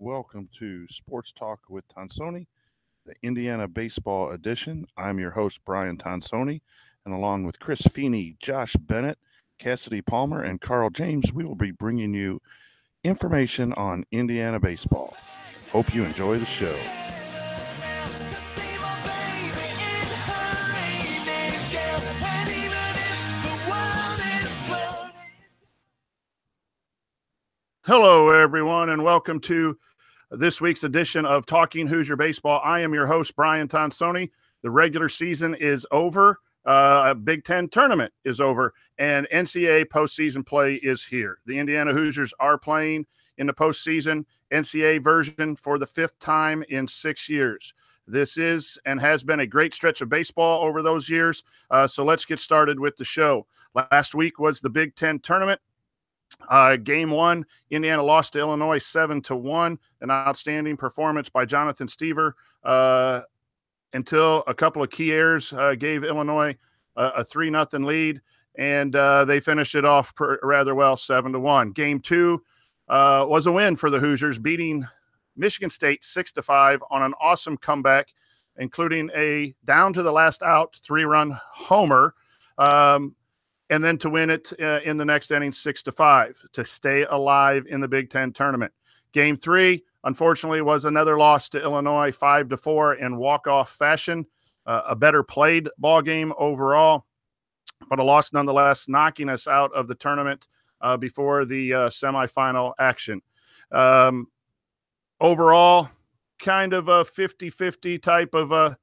Welcome to Sports Talk with Tonsoni, the Indiana Baseball Edition. I'm your host, Brian Tonsoni, and along with Chris Feeney, Josh Bennett, Cassidy Palmer, and Carl James, we will be bringing you information on Indiana baseball. Hope you enjoy the show. Hello, everyone, and welcome to this week's edition of Talking Hoosier Baseball. I am your host, Brian Tonsoni. The regular season is over. A Big Ten tournament is over, and NCAA postseason play is here. The Indiana Hoosiers are playing in the postseason NCAA version for the fifth time in 6 years. This is and has been a great stretch of baseball over those years, so let's get started with the show. Last week was the Big Ten tournament. Game one, Indiana lost to Illinois 7-1. An outstanding performance by Jonathan Stever until a couple of key errors gave Illinois a 3-0 lead, and they finished it off rather well, 7-1. Game two was a win for the Hoosiers, beating Michigan State 6-5 on an awesome comeback, including a down to the last out 3-run homer. And then to win it in the next inning 6-5 to stay alive in the Big Ten tournament. Game three, unfortunately, was another loss to Illinois 5-4 in walk-off fashion. A better played ball game overall, but a loss nonetheless, knocking us out of the tournament before the semifinal action. Overall, kind of a 50-50 type of a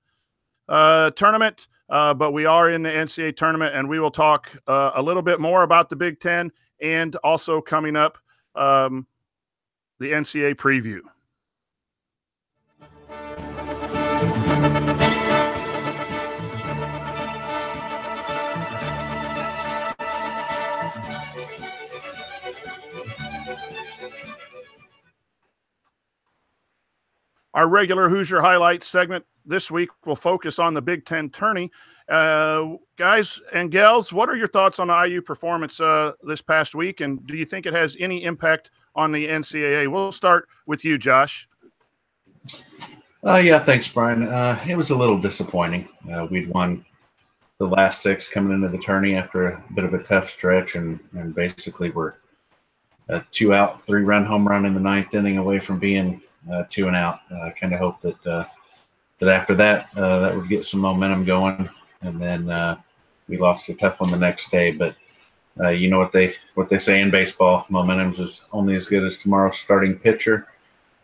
tournament. But we are in the NCAA tournament, and we will talk a little bit more about the Big Ten and also coming up the NCAA preview. Our regular Hoosier Highlights segment this week will focus on the Big Ten tourney. Guys and gals, what are your thoughts on the IU performance this past week, and do you think it has any impact on the NCAA? We'll start with you, Josh. Yeah, thanks, Brian. It was a little disappointing. We'd won the last six coming into the tourney after a bit of a tough stretch, and basically we're a 2-out, 3-run home run in the ninth inning away from being 2-out. I kind of hope that after that, that would get some momentum going. And then we lost a tough one the next day. But you know what they say in baseball, momentum is only as good as tomorrow's starting pitcher.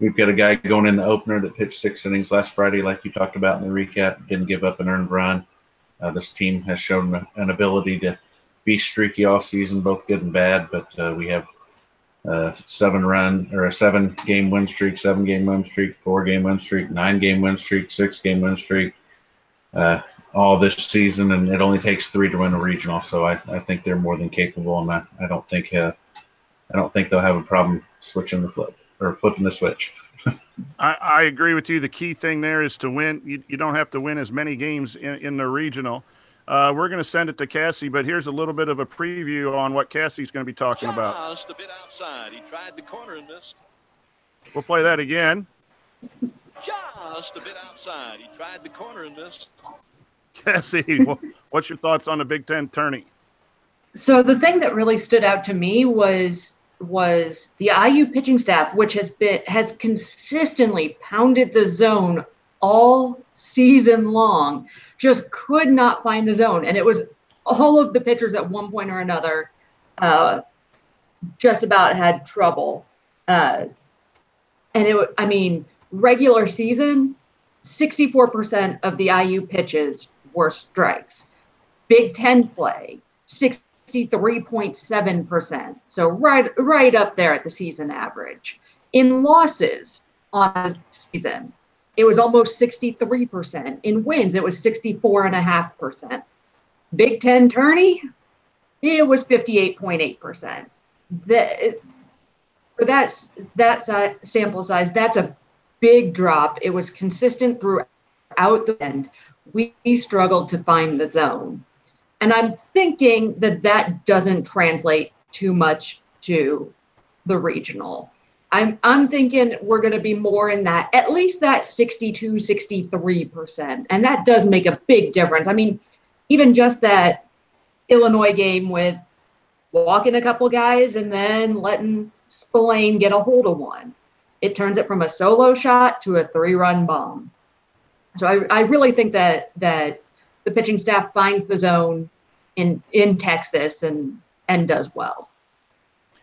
We've got a guy going in the opener that pitched 6 innings last Friday, like you talked about in the recap, didn't give up an earned run. This team has shown an ability to be streaky all season, both good and bad. But we have a 7-game win streak, 7-game win streak, 4-game win streak, 9-game win streak, 6-game win streak, all this season, and it only takes 3 to win a regional. So I think they're more than capable, and I don't think they'll have a problem flipping the switch. I agree with you. The key thing there is to win. You don't have to win as many games in the regional. We're going to send it to Cassie, but here's a little bit of a preview on what Cassie's going to be talking about. Just a bit outside. He tried the corner and missed. We'll play that again. Just a bit outside. He tried the corner and missed. Cassie, what's your thoughts on the Big Ten tourney? So the thing that really stood out to me was the IU pitching staff, which has consistently pounded the zone all season long, just could not find the zone. And it was all of the pitchers at one point or another just about had trouble. Regular season, 64% of the IU pitches were strikes. Big Ten play, 63.7%. So right up there at the season average. In losses on the season, it was almost 63%. In wins, it was 64.5%. Big Ten tourney, it was 58.8%. For that sample size, that's a big drop. It was consistent throughout the end. We struggled to find the zone. And I'm thinking that doesn't translate too much to the regional. I'm thinking we're going to be more in that, at least that 62-63%. And that does make a big difference. I mean, even just that Illinois game with walking a couple guys and then letting Spillane get a hold of one. It turns it from a solo shot to a 3-run bomb. So I really think that the pitching staff finds the zone in Texas and does well.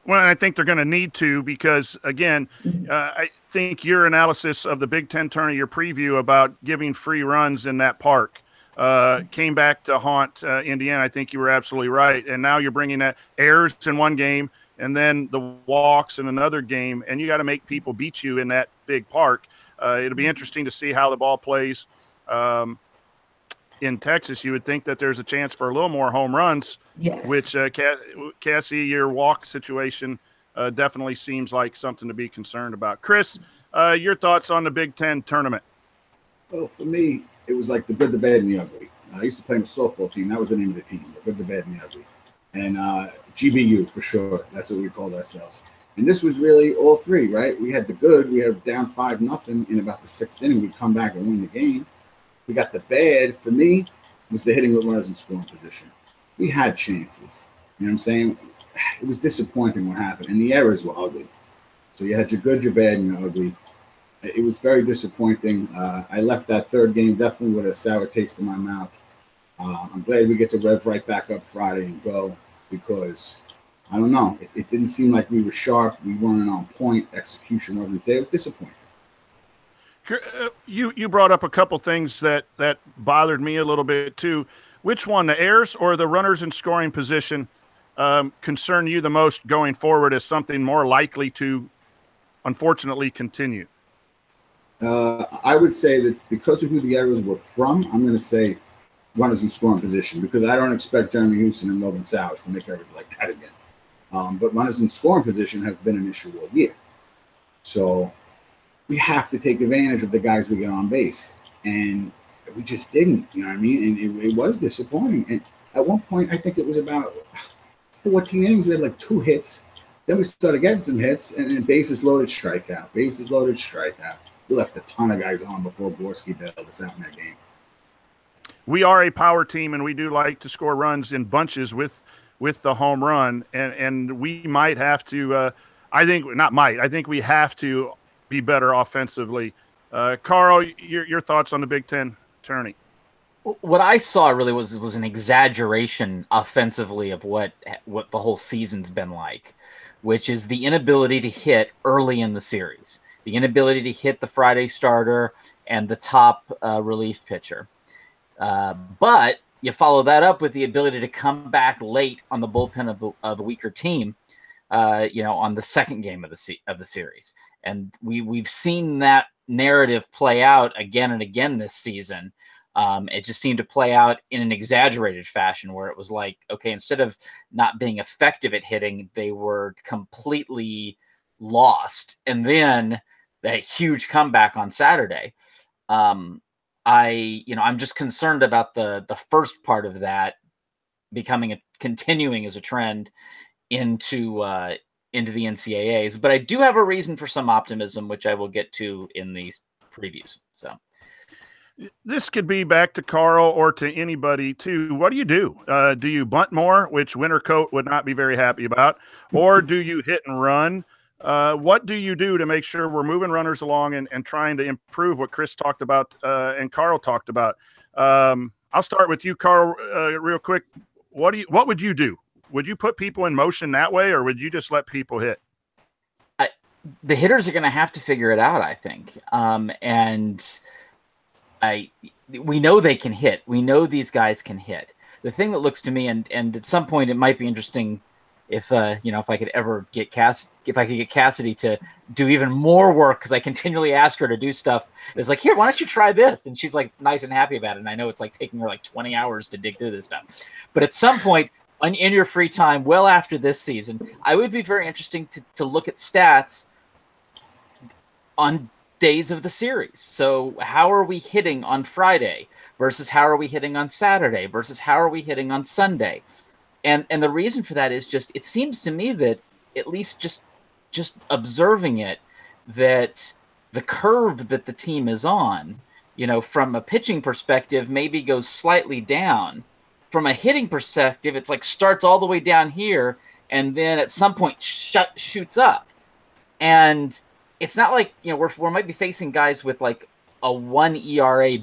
Well, I think they're going to need to because, again, I think your analysis of the Big Ten tourney, your preview about giving free runs in that park came back to haunt Indiana. I think you were absolutely right. And now you're bringing that errors in one game and then the walks in another game, and you got to make people beat you in that big park. It'll be interesting to see how the ball plays in Texas. You would think that there's a chance for a little more home runs, yes. Which Cassie, your walk situation definitely seems like something to be concerned about. Chris, your thoughts on the Big Ten tournament? Well, for me, it was like the good, the bad, and the ugly. I used to play on a softball team. That was the name of the team, the good, the bad, and the ugly. And GBU for sure. That's what we called ourselves. And this was really all three, right? We had the good. We had down 5-0 in about the 6th inning. We'd come back and win the game. We got the bad, for me, was the hitting with runners in scoring position. We had chances. You know what I'm saying? It was disappointing what happened. And the errors were ugly. So you had your good, your bad, and your ugly. It was very disappointing. I left that third game definitely with a sour taste in my mouth. I'm glad we get to rev right back up Friday and go because, I don't know, it didn't seem like we were sharp. We weren't on point. Execution wasn't there. It was disappointing. You brought up a couple things that bothered me a little bit too. Which one, the errors or the runners in scoring position, concern you the most going forward as something more likely to, unfortunately, continue? I would say that because of who the errors were from, I'm going to say runners in scoring position because I don't expect Jeremy Houston and Melvin Sowers to make errors like that again. But runners in scoring position have been an issue all year. So we have to take advantage of the guys we get on base. And we just didn't, you know what I mean? And it was disappointing. And at one point, I think it was about 14 innings, we had like 2 hits. Then we started getting some hits, and then bases loaded, strikeout. Bases loaded, strikeout. We left a ton of guys on before Borski bailed us out in that game. We are a power team, and we do like to score runs in bunches with the home run. And we might have to I think we have to be better offensively. Carl, your thoughts on the Big Ten tourney? What I saw really was an exaggeration offensively of what the whole season's been like, which is the inability to hit early in the series, the inability to hit the Friday starter and the top relief pitcher. But you follow that up with the ability to come back late on the bullpen of a weaker team, on the second game of the series. And we've seen that narrative play out again and again this season. It just seemed to play out in an exaggerated fashion where it was like, okay, instead of not being effective at hitting, they were completely lost. And then that huge comeback on Saturday. I'm just concerned about the first part of that continuing as a trend into the NCAAs, but I do have a reason for some optimism, which I will get to in these previews. So this could be back to Carl or to anybody too. What do you do? Do you bunt more, which Wintercoat would not be very happy about, or do you hit and run? What do you do to make sure we're moving runners along and trying to improve what Chris talked about and Carl talked about? I'll start with you, Carl, real quick. What would you do? Would you put people in motion that way, or would you just let people hit? The hitters are going to have to figure it out, I think. We know they can hit. We know these guys can hit. The thing that looks to me, and at some point it might be interesting if I could ever get Cassidy to do even more work, because I continually ask her to do stuff. It's like, here, why don't you try this? And she's like nice and happy about it. And I know it's like taking her like 20 hours to dig through this stuff. But at some point in your free time, well after this season, I would be very interesting to look at stats on days of the series. So how are we hitting on Friday versus how are we hitting on Saturday versus how are we hitting on Sunday? And the reason for that is just, it seems to me that at least just just observing it, that the curve that the team is on, from a pitching perspective, maybe goes slightly down. From a hitting perspective, it's like starts all the way down here and then at some point shoots up. And it's not like, we might be facing guys with like a 1 ERA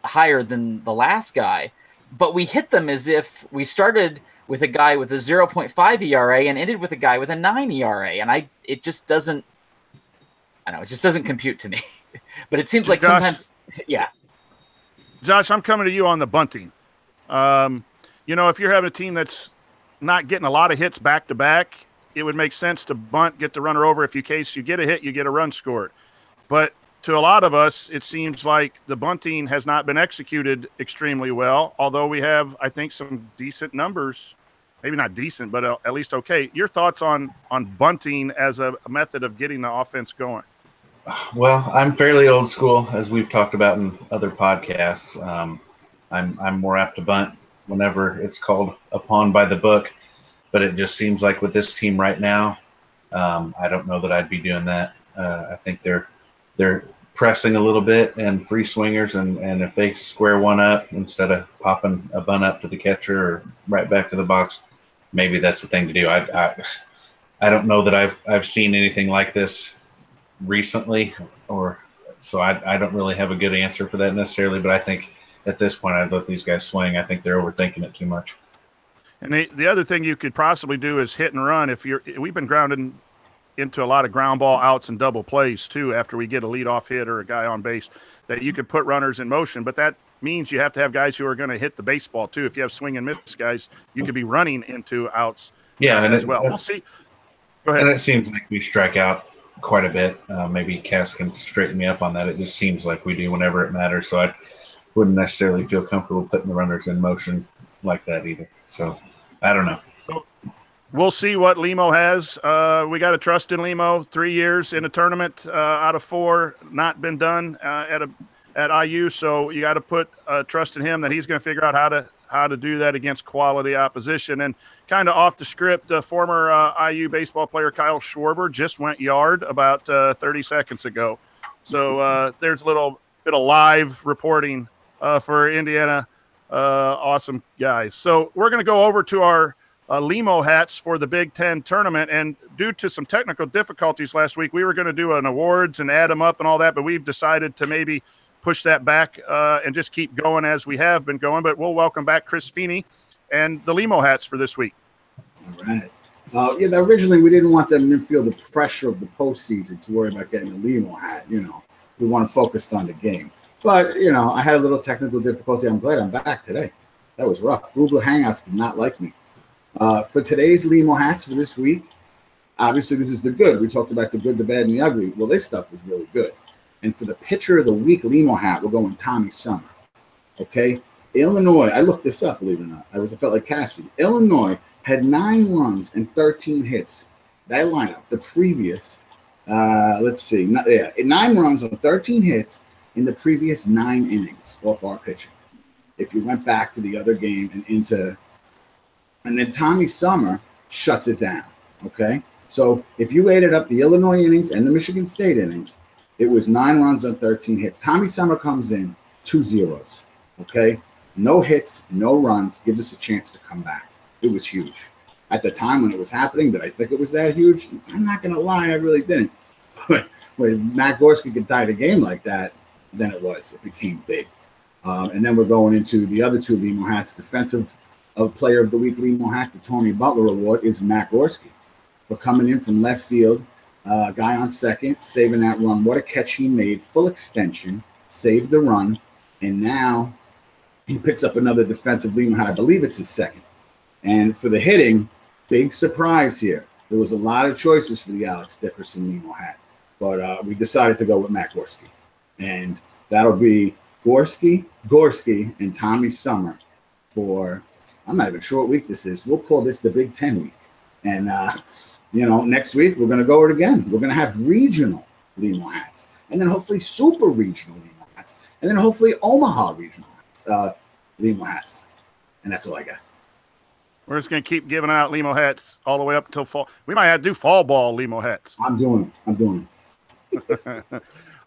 higher than the last guy, but we hit them as if we started with a guy with a 0.5 ERA and ended with a guy with a 9 ERA. And it just doesn't compute to me. But it seems like Josh, sometimes, yeah. Josh, I'm coming to you on the bunting. If you're having a team that's not getting a lot of hits back to back, it would make sense to bunt, get the runner over. In case you get a hit, you get a run scored. But to a lot of us, it seems like the bunting has not been executed extremely well, although we have, I think, some decent numbers. Maybe not decent, but at least okay. Your thoughts on bunting as a method of getting the offense going? Well, I'm fairly old school, as we've talked about in other podcasts. I'm more apt to bunt whenever it's called upon by the book, but it just seems like with this team right now, I don't know that I'd be doing that. I think they're pressing a little bit and free swingers, and if they square one up instead of popping a bunt up to the catcher or right back to the box, maybe that's the thing to do. I don't know that I've seen anything like this recently, so I don't really have a good answer for that necessarily, but I think at this point I'd let these guys swing. I think they're overthinking it too much. And the other thing you could possibly do is hit and run. We've been grounding into a lot of ground ball outs and double plays too after we get a leadoff hit or a guy on base, that you could put runners in motion, but that means you have to have guys who are going to hit the baseball too. If you have swing and miss guys, you could be running into outs as well. We'll see. Go ahead. And it seems like we strike out quite a bit. Maybe Cass can straighten me up on that. It just seems like we do whenever it matters, so I wouldn't necessarily feel comfortable putting the runners in motion like that either. So I don't know. We'll see what Limo has. We got to trust in Limo. 3 years in a tournament out of 4, not been done at IU. So you got to put trust in him that he's going to figure out how to do that against quality opposition. And kind of off the script, former IU baseball player Kyle Schwarber just went yard about 30 seconds ago. So there's a little bit of live reporting for Indiana. Awesome guys. So we're going to go over to our Limo hats for the Big Ten tournament, and due to some technical difficulties last week, we were going to do an awards and add them up and all that, but we've decided to maybe push that back and just keep going as we have been going. But we'll welcome back Chris Feeney and the Limo hats for this week. All right. Originally we didn't want them to feel the pressure of the postseason to worry about getting a Limo hat. We want to focus on the game. But I had a little technical difficulty. I'm glad I'm back today. That was rough. Google Hangouts did not like me. For today's Limo hats for this week, obviously this is the good. We talked about the good, the bad, and the ugly. Well, this stuff is really good. And for the pitcher of the week Limo hat, we're going Tommy Summer. Okay? Illinois, I looked this up, believe it or not. I felt like Cassie. Illinois had 9 runs and 13 hits. That lineup, the previous, 9 runs on 13 hits in the previous 9 innings off our pitching. If you went back to the other game and then Tommy Summer shuts it down, okay? So if you added up the Illinois innings and the Michigan State innings, it was 9 runs on 13 hits. Tommy Summer comes in 2 zeros, okay? No hits, no runs, gives us a chance to come back. It was huge. At the time when it was happening, did I think it was that huge? I'm not going to lie, I really didn't. But when Matt Gorski could tie the game like that, then it became big. And then we're going into the other 2 Limo hats. Defensive Player of the Week Limo hat, the Tony Butler Award, is Matt Gorski for coming in from left field. Guy on second, saving that run. What a catch he made. Full extension, saved the run, and now he picks up another defensive Limo hat. I believe it's his second. And for the hitting, big surprise here. There was a lot of choices for the Alex Dickerson Limo hat, but we decided to go with Matt Gorski. And that'll be Gorski, and Tommy Summer for, I'm not even sure what week this is. We'll call this the Big Ten week. And, next week we're going to go it again. We're going to have regional Limo hats, and then hopefully super regional Limo hats, and then hopefully Omaha regional hats, Limo hats. And that's all I got. We're just going to keep giving out Limo hats all the way up until fall. We might have to do fall ball Limo hats. I'm doing it.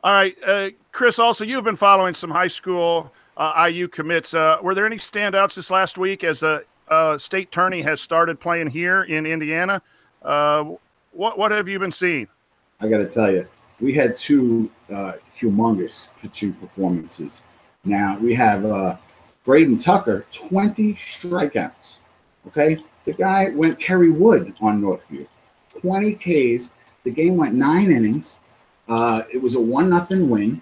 All right. Chris, also, you've been following some high school IU commits. Were there any standouts this last week as a state tourney has started playing here in Indiana? What have you been seeing? I got to tell you, we had two humongous pitching performances. Now, we have Braden Tucker, 20 strikeouts. Okay? The guy went Kerry Wood on Northview. 20 Ks. The game went 9 innings. It was a 1-0 win,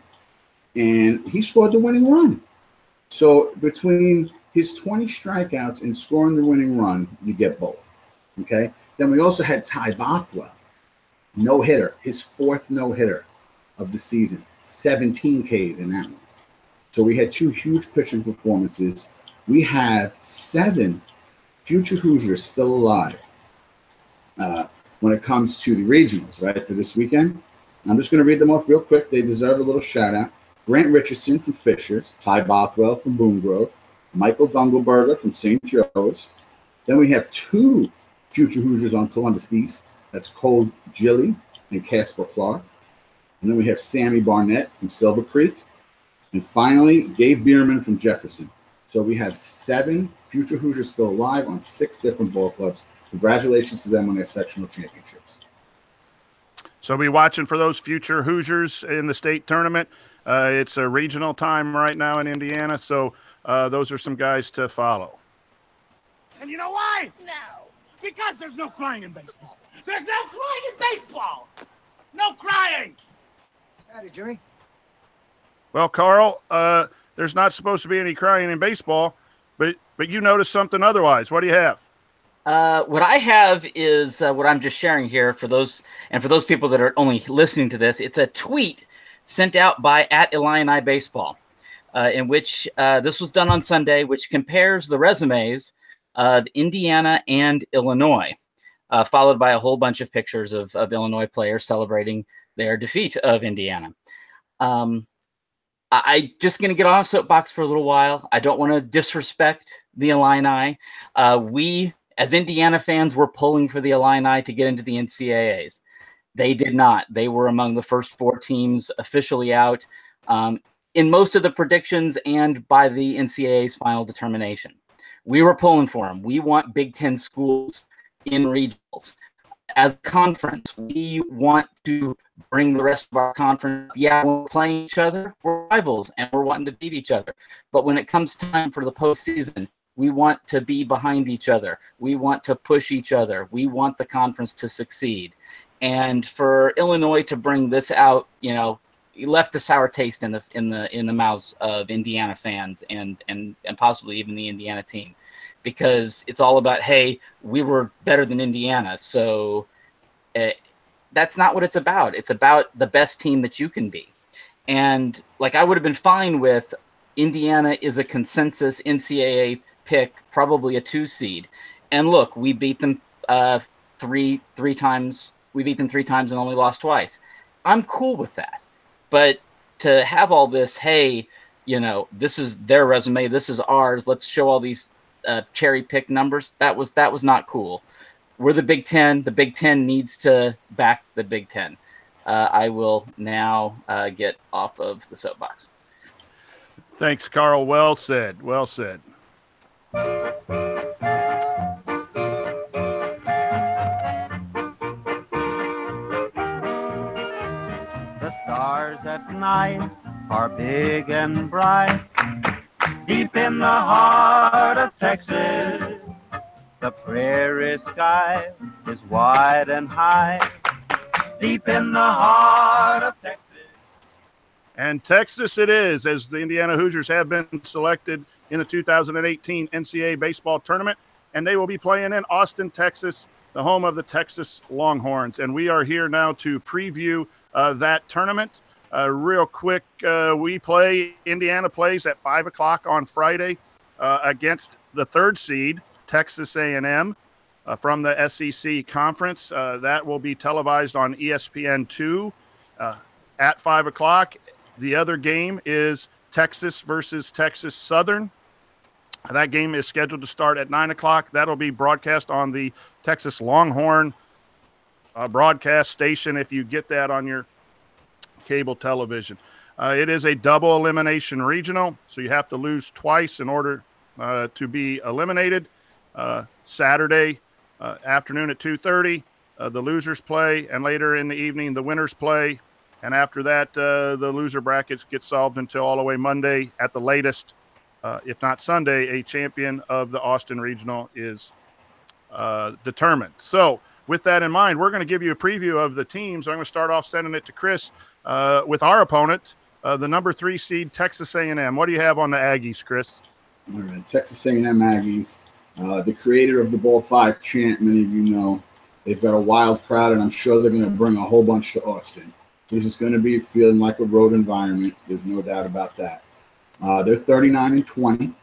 and he scored the winning run. So between his 20 strikeouts and scoring the winning run, you get both. Okay? Then we also had Ty Bothwell, no-hitter, his 4th no-hitter of the season, 17 Ks in that one. So we had 2 huge pitching performances. We have 7 future Hoosiers still alive when it comes to the regionals, right, for this weekend. I'm just going to read them off real quick. They deserve a little shout-out. Grant Richardson from Fishers, Ty Bothwell from Boone Grove, Michael Dungelberger from St. Joe's. Then we have 2 future Hoosiers on Columbus East. That's Cole Gilly and Casper Clark. And then we have Sammy Barnett from Silver Creek. And finally, Gabe Bierman from Jefferson. So we have 7 future Hoosiers still alive on 6 different ball clubs. Congratulations to them on their sectional championships. So be watching for those future Hoosiers in the state tournament. It's a regional time right now in Indiana, so those are some guys to follow. And you know why? No. Because there's no crying in baseball. There's no crying in baseball. No crying. Howdy, Jimmy. Well, Carl, there's not supposed to be any crying in baseball, but you noticed something otherwise. What do you have? What I have is what I'm just sharing here for those people that are only listening to this. It's a tweet sent out by @Illini Baseball, in which this was done on Sunday, which compares the resumes of Indiana and Illinois, followed by a whole bunch of pictures of Illinois players celebrating their defeat of Indiana. I just going to get on a soapbox for a little while. I don't want to disrespect the Illini. We, as Indiana fans, were pulling for the Illini to get into the NCAAs. They did not. They were among the first 4 teams officially out in most of the predictions and by the NCAA's final determination. We were pulling for them. We want Big Ten schools in regionals. As a conference, we want to bring the rest of our conference. Yeah, we're playing each other. We're rivals, and we're wanting to beat each other. But when it comes time for the postseason, we want to be behind each other. We want to push each other. We want the conference to succeed. And for Illinois to bring this out, it left a sour taste in the mouths of Indiana fans and possibly even the Indiana team, because it's all about, hey, we were better than Indiana. So that's not what it's about. It's about the best team that you can be. And like, I would have been fine with Indiana is a consensus NCAA pick, probably a 2 seed. And look, we beat them three times. We beat them 3 times and only lost twice. I'm cool with that. But to have all this, hey, this is their resume, this is ours, let's show all these cherry pick numbers. That was not cool. We're the Big Ten. The Big Ten needs to back the Big Ten. I will now get off of the soapbox. Thanks, Carl. Well said. Well said. The stars at night are big and bright. Deep in the heart of Texas, the prairie sky is wide and high. Deep in the heart of Texas. And Texas it is, as the Indiana Hoosiers have been selected in the 2018 NCAA baseball tournament, and they will be playing in Austin, Texas, the home of the Texas Longhorns. And we are here now to preview that tournament. Real quick, Indiana plays at 5 o'clock on Friday against the 3rd seed, Texas A&M, from the SEC Conference. That will be televised on ESPN2 at 5 o'clock. The other game is Texas versus Texas Southern That game is scheduled to start at 9 o'clock. That'll be broadcast on the Texas Longhorn broadcast station if you get that on your cable television. It is a double elimination regional, so you have to lose twice in order to be eliminated. Saturday afternoon at 2:30, the losers play, and later in the evening, the winners play. And after that, the loser brackets get solved until all the way Monday at the latest. If not Sunday, a champion of the Austin Regional is determined. So with that in mind, we're going to give you a preview of the teams. I'm going to start off sending it to Chris with our opponent, the number 3 seed Texas A&M. What do you have on the Aggies, Chris? All right, Texas A&M Aggies, the creator of the Ball 5 chant, many of you know. They've got a wild crowd, and I'm sure they're going to bring a whole bunch to Austin. This is going to be feeling like a road environment. There's no doubt about that. They're 39-20,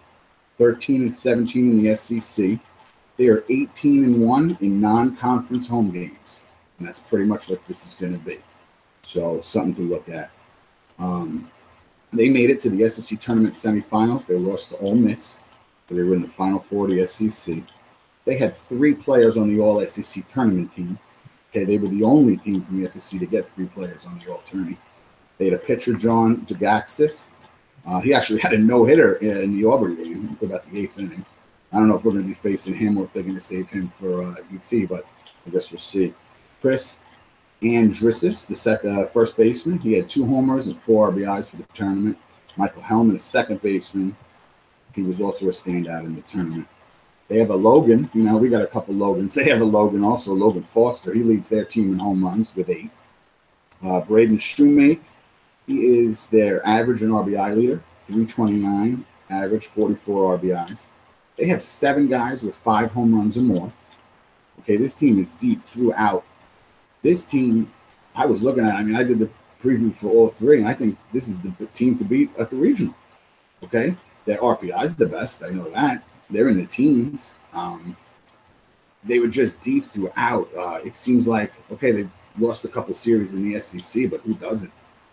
13-17 in the SEC. They are 18-1 in non-conference home games, and that's pretty much what this is going to be. So something to look at. They made it to the SEC tournament semifinals. They lost to Ole Miss. They were in the Final Four of the SEC. They had 3 players on the All-SEC tournament team. Okay, they were the only team from the SEC to get 3 players on the All-Tourney. They had a pitcher, John DeGaxis. He actually had a no-hitter in the Auburn game until about the 8th inning. I don't know if we're going to be facing him or if they're going to save him for UT, but I guess we'll see. Chris Andrisis, the first baseman, he had 2 homers and 4 RBIs for the tournament. Michael Hellman, the second baseman, he was also a standout in the tournament. They have a Logan. You know, we got a couple Logans. They have a Logan also, Logan Foster. He leads their team in home runs with 8. Braden Shoemake, he is their average and RBI leader, 329, average, 44 RBIs. They have 7 guys with 5 home runs or more. Okay, this team is deep throughout. This team, I was looking at, I mean, I did the preview for all 3, and I think this is the team to beat at the regional. Okay, their RPI is the best. I know that. They're in the teens. They were just deep throughout. It seems like, okay, they lost a couple series in the SEC, but who doesn't?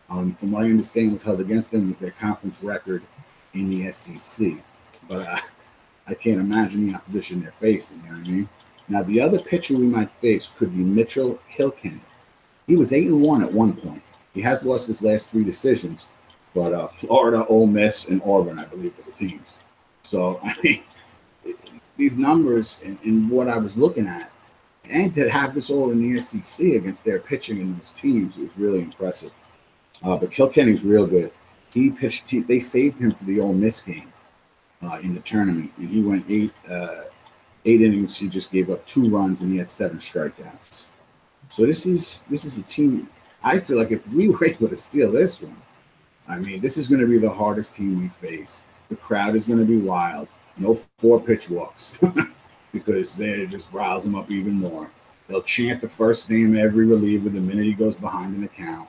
From what I understand, what's held against them is their conference record in the SEC. But I can't imagine the opposition they're facing. You know what I mean? Now, the other pitcher we might face could be Mitchell Kilkenny. He was 8-1 at one point. He has lost his last 3 decisions, but Florida, Ole Miss, and Auburn, I believe, are the teams. So, I mean, these numbers and what I was looking at, and to have this all in the SEC against their pitching in those teams was really impressive. But Kilkenny's real good. He pitched. They saved him for the Ole Miss game in the tournament, and he went 8 innings. He just gave up 2 runs, and he had 7 strikeouts. So this is a team. I feel like if we were able to steal this one, I mean, this is going to be the hardest team we face. The crowd is going to be wild. No 4-pitch walks because they just riles them up even more. They'll chant the first name of every reliever the minute he goes behind an account.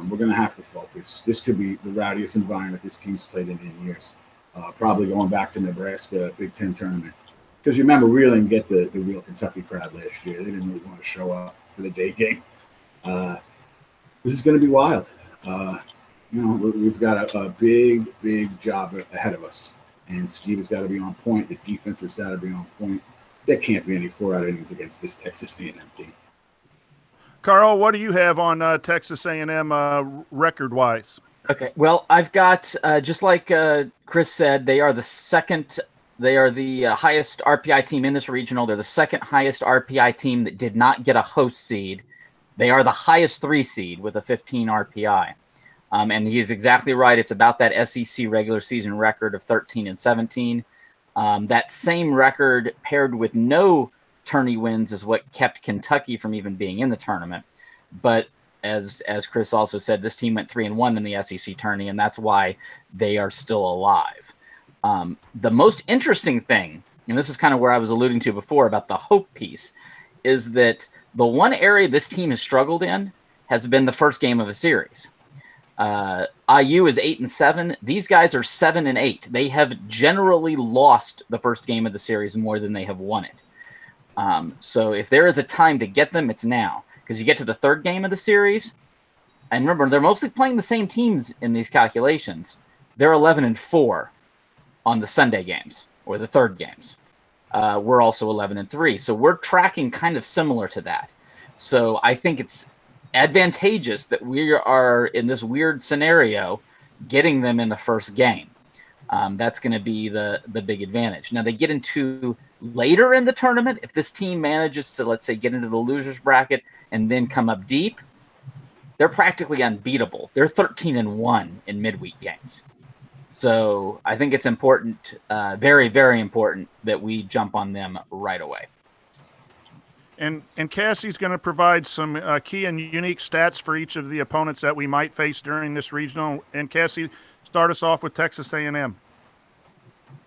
We're going to have to focus. This could be the rowdiest environment this team's played in years. Probably going back to Nebraska Big Ten tournament. Because you remember, we really didn't get the real Kentucky crowd last year. They didn't really want to show up for the day game. This is going to be wild. We've got a big, big job ahead of us. And Steve has got to be on point. The defense has got to be on point. There can't be any 4-out innings against this Texas A&M team. Carl, what do you have on Texas A&M record-wise? Okay, well, I've got, just like Chris said, they are the highest RPI team in this regional. They're the second highest RPI team that did not get a host seed. They are the highest 3 seed with a 15 RPI. And he's exactly right. It's about that SEC regular season record of 13-17. That same record paired with no tourney wins is what kept Kentucky from even being in the tournament. But as Chris also said, this team went 3-1 in the SEC tourney, and that's why they are still alive. The most interesting thing, and this is kind of where I was alluding to before about the hope piece, is that the one area this team has struggled in has been the first game of a series. IU is 8-7. These guys are 7-8. They have generally lost the first game of the series more than they have won it. So if there is a time to get them, it's now. Because you get to the 3rd game of the series, and remember, they're mostly playing the same teams in these calculations. They're 11-4 on the Sunday games or the third games. We're also 11-3. So we're tracking kind of similar to that. So I think it's advantageous that we are in this weird scenario getting them in the first game. That's going to be the big advantage. Now they get into later in the tournament. If this team manages to, let's say, get into the losers bracket and then come up deep, they're practically unbeatable. They're 13-1 in midweek games. So I think it's important, very, very important, that we jump on them right away. And Cassie's going to provide some key and unique stats for each of the opponents that we might face during this regional. And Cassie, start us off with Texas A&M.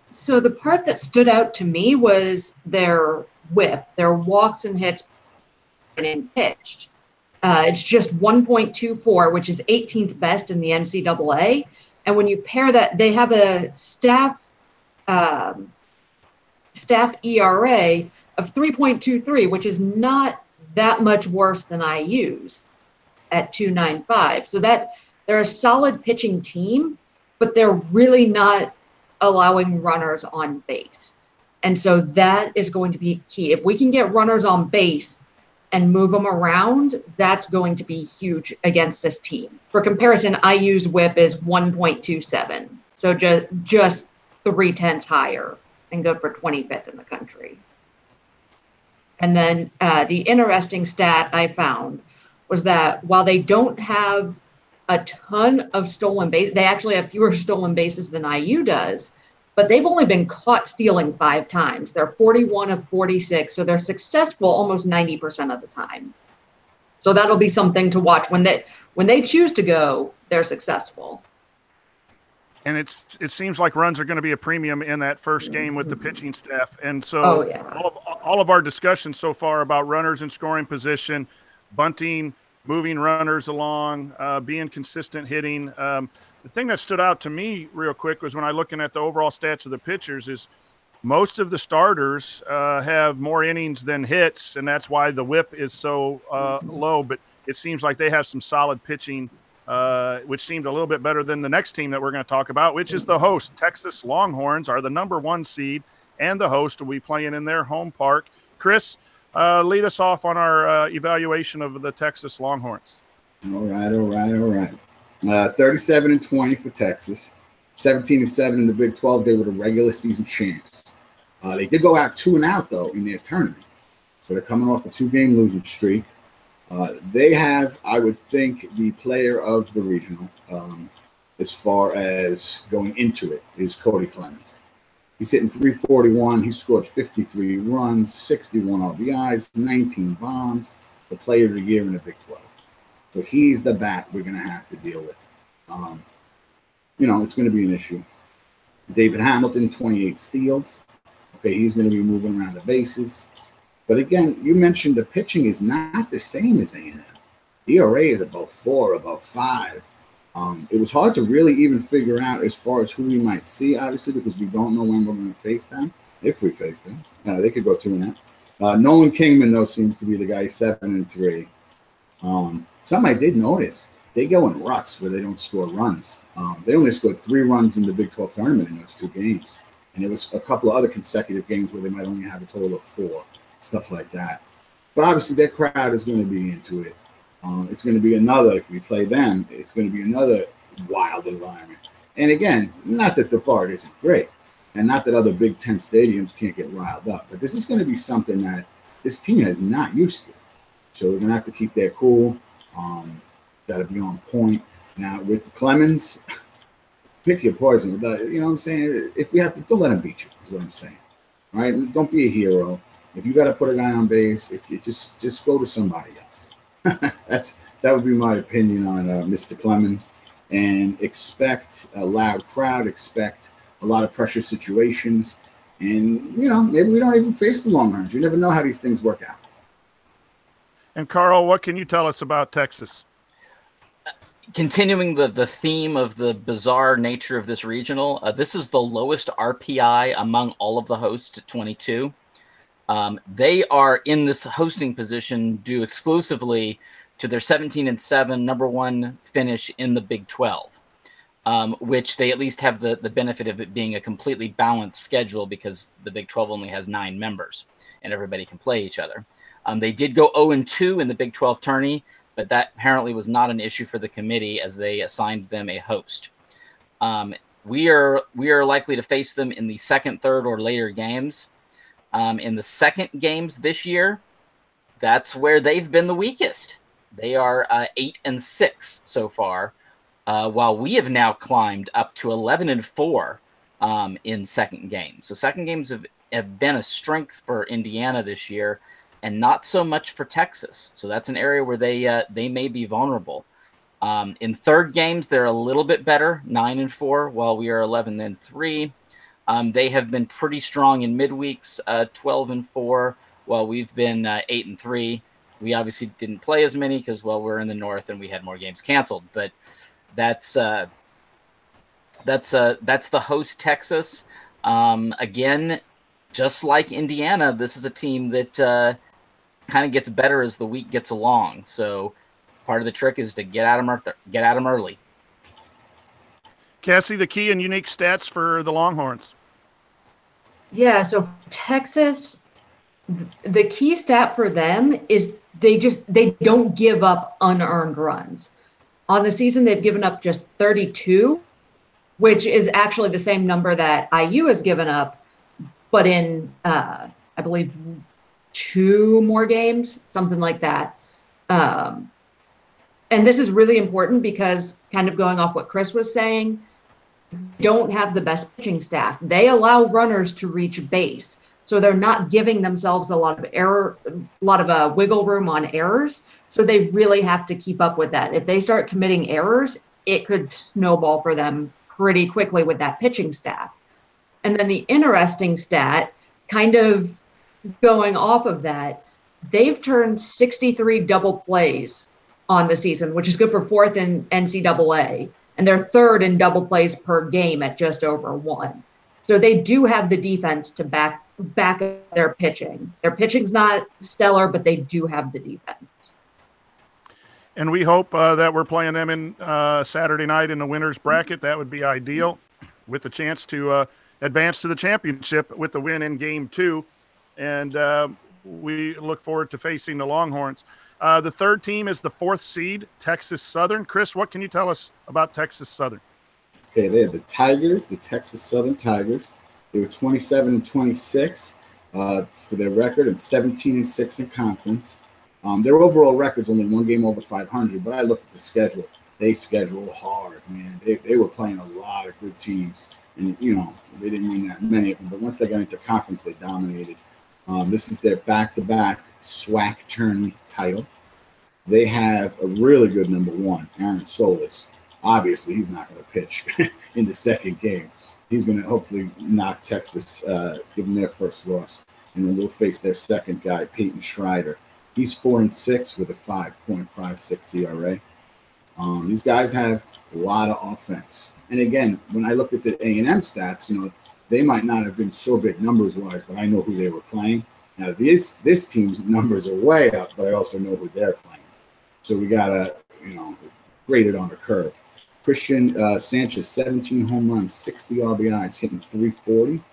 So the part that stood out to me was their whip, their walks and hits and pitched. It's just 1.24, which is 18th best in the NCAA. And when you pair that, they have a staff ERA of 3.23, which is not that much worse than IU's at 2.95. So that they're a solid pitching team, but they're really not allowing runners on base. And so that is going to be key. If we can get runners on base and move them around, that's going to be huge against this team. For comparison, IU's whip is 1.27. So just 0.3 higher and good for 25th in the country. And then the interesting stat I found was that while they don't have a ton of stolen bases, they actually have fewer stolen bases than IU does, but they've only been caught stealing 5 times. They're 41 of 46, so they're successful almost 90% of the time. So that'll be something to watch. When they choose to go, they're successful. And it seems like runs are going to be a premium in that first game with the pitching staff. And so all of our discussions so far about runners in scoring position, bunting, moving runners along, being consistent hitting. The thing that stood out to me real quick was when I looking at the overall stats of the pitchers is most of the starters have more innings than hits, and that's why the whip is so low. But it seems like they have some solid pitching, which seemed a little bit better than the next team that we're going to talk about, which is the host. Texas Longhorns are the #1 seed, and the host will be playing in their home park. Chris, lead us off on our evaluation of the Texas Longhorns. All right. 37-20 for Texas, 17-7 in the Big 12. They were the regular season champs. They did go out 2-0 though in their tournament, so they're coming off a 2-game losing streak. They have, I would think, the player of the regional as far as going into it is Cody Clemens. He's hitting .341. He scored 53 runs, 61 RBIs, 19 bombs. The player of the year in the Big 12. So he's the bat we're going to have to deal with. It's going to be an issue. David Hamilton, 28 steals. Okay, he's going to be moving around the bases. But again, you mentioned the pitching is not the same as A&M. ERA is about 4, about 5. It was hard to really even figure out as far as who we might see, obviously, because we don't know when we're going to face them. If we face them, they could go 2-0. Nolan Kingman, though, seems to be the guy 7-3. Something I did notice, they go in ruts where they don't score runs. They only scored 3 runs in the Big 12 tournament in those 2 games. And there was a couple of other consecutive games where they might only have a total of 4, stuff like that. But obviously their crowd is going to be into it. It's going to be another, if we play them, it's going to be another wild environment. And again, not that the part isn't great, and not that other Big 10 stadiums can't get riled up, but this is going to be something that this team is not used to. So we're going to have to keep that cool. Got to be on point. Now, with Clemens, pick your poison. You know what I'm saying? If we have to, don't let him beat you, is what I'm saying. All right? Don't be a hero. If you got to put a guy on base, if you just go to somebody else. That would be my opinion on Mr. Clemens. And expect a loud crowd, expect a lot of pressure situations. And, maybe we don't even face the Longhorns. You never know how these things work out. And Carl, what can you tell us about Texas? Continuing the theme of the bizarre nature of this regional, this is the lowest RPI among all of the hosts at 22. They are in this hosting position due exclusively to their 17-7 #1 finish in the Big 12. which they at least have the benefit of it being a completely balanced schedule because the Big 12 only has 9 members and everybody can play each other. They did go 0-2 in the Big 12 tourney, but that apparently was not an issue for the committee as they assigned them a host. We are likely to face them in the second, third, or later games. In the second games this year, that's where they've been the weakest. They are 8-6 so far, while we have now climbed up to 11-4 in second games. So second games have been a strength for Indiana this year, and not so much for Texas. So that's an area where they may be vulnerable. In third games, they're a little bit better, 9-4, while we are 11-3. They have been pretty strong in midweeks, 12-4, while we've been 8-3. We obviously didn't play as many because, well, we're in the north and we had more games canceled. But that's the host Texas. Again, just like Indiana, this is a team that kind of gets better as the week gets along. So part of the trick is to get at them early. Cassie, the key and unique stats for the Longhorns. Yeah, so Texas, the key stat for them is they don't give up unearned runs. On the season, they've given up just 32, which is actually the same number that IU has given up, but in, I believe, 2 more games, something like that. And this is really important because, kind of going off what Chris was saying, don't have the best pitching staff. They allow runners to reach base. So they're not giving themselves a lot of wiggle room on errors. So they really have to keep up with that. If they start committing errors, it could snowball for them pretty quickly with that pitching staff. And then the interesting stat, kind of going off of that, they've turned 63 double plays on the season, which is good for 4th in NCAA. And they're 3rd in double plays per game at just over 1. So they do have the defense to back up their pitching. Their pitching's not stellar, but they do have the defense. And we hope that we're playing them in Saturday night in the winner's bracket. That would be ideal, with the chance to advance to the championship with the win in Game 2. And we look forward to facing the Longhorns. The third team is the 4th seed, Texas Southern. Chris, what can you tell us about Texas Southern? Okay, they had the Tigers, the Texas Southern Tigers. They were 27-26 for their record and 17-6 in conference. Their overall record's only 1 game over 500, but I looked at the schedule. They scheduled hard, man. They were playing a lot of good teams, and they didn't win that many of them. But once they got into conference, they dominated. This is their back-to-back SWAC tourney title. They have a really good number 1, Aaron Solis. Obviously, he's not going to pitch in the second game. He's going to hopefully knock Texas, give them their first loss. And then we'll face their second guy, Peyton Schreider. He's 4-6 with a 5.56 ERA. These guys have a lot of offense. And again, when I looked at the A&M stats, they might not have been so big numbers-wise, but I know who they were playing. Now, this team's numbers are way up, but I also know who they're playing. So we got to, grade it on the curve. Christian Sanchez, 17 home runs, 60 RBIs, hitting 340.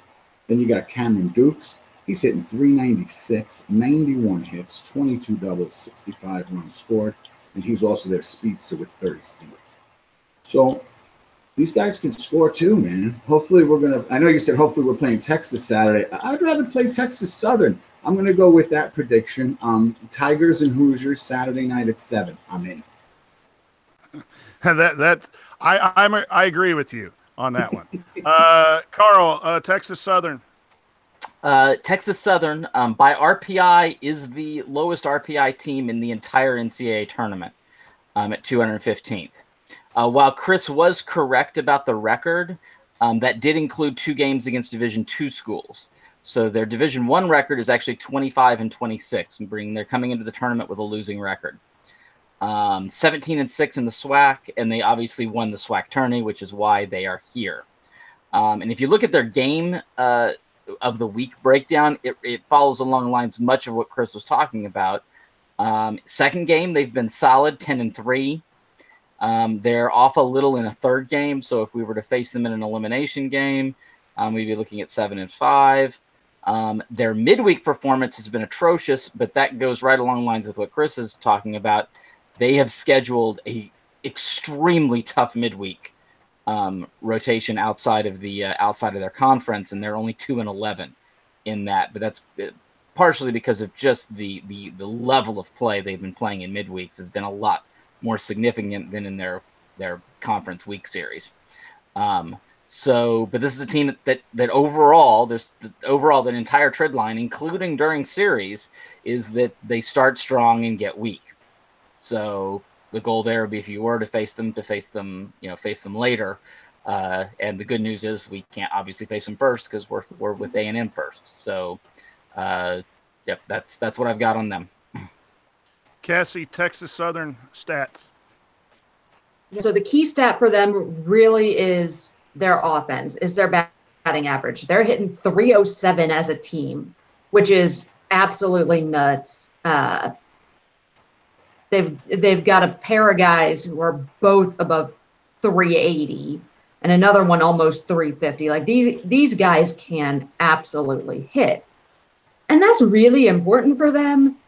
Then you got Cameron Dukes. He's hitting 396, 91 hits, 22 doubles, 65 runs scored. And he's also their speedster with 30 steals. So these guys can score too, man. Hopefully I know you said hopefully we're playing Texas Saturday. I'd rather play Texas Southern. I'm going to go with that prediction. Tigers and Hoosiers Saturday night at 7. I'm in. I agree with you on that one. Carl, Texas Southern. Texas Southern, by RPI, is the lowest RPI team in the entire NCAA tournament at 215th. While Chris was correct about the record, that did include 2 games against Division II schools. So their Division I record is actually 25-26, they're coming into the tournament with a losing record. 17-6 in the SWAC, and they obviously won the SWAC tourney, which is why they are here. And if you look at their game of the week breakdown, it follows along the lines much of what Chris was talking about. Second game, they've been solid, 10-3. They're off a little in a third game, so if we were to face them in an elimination game, we'd be looking at 7-5. Their midweek performance has been atrocious, but that goes right along the lines with what Chris is talking about. They have scheduled a extremely tough midweek rotation outside of their conference, and they're only 2-11 in that. But that's partially because of just the level of play they've been playing in midweeks has been a lot more significant than in their conference week series. But this is a team that overall, that entire trend line, including during series, is that they start strong and get weak. So the goal there would be, if you were to face them later. And the good news is we can't obviously face them first because we're with A&M first. So, that's what I've got on them. Cassie, Texas Southern stats. So the key stat for them really is their offense, is their batting average. They're hitting 307 as a team, which is absolutely nuts. They've got a pair of guys who are both above 380 and another one almost 350. Like these guys can absolutely hit. And that's really important for them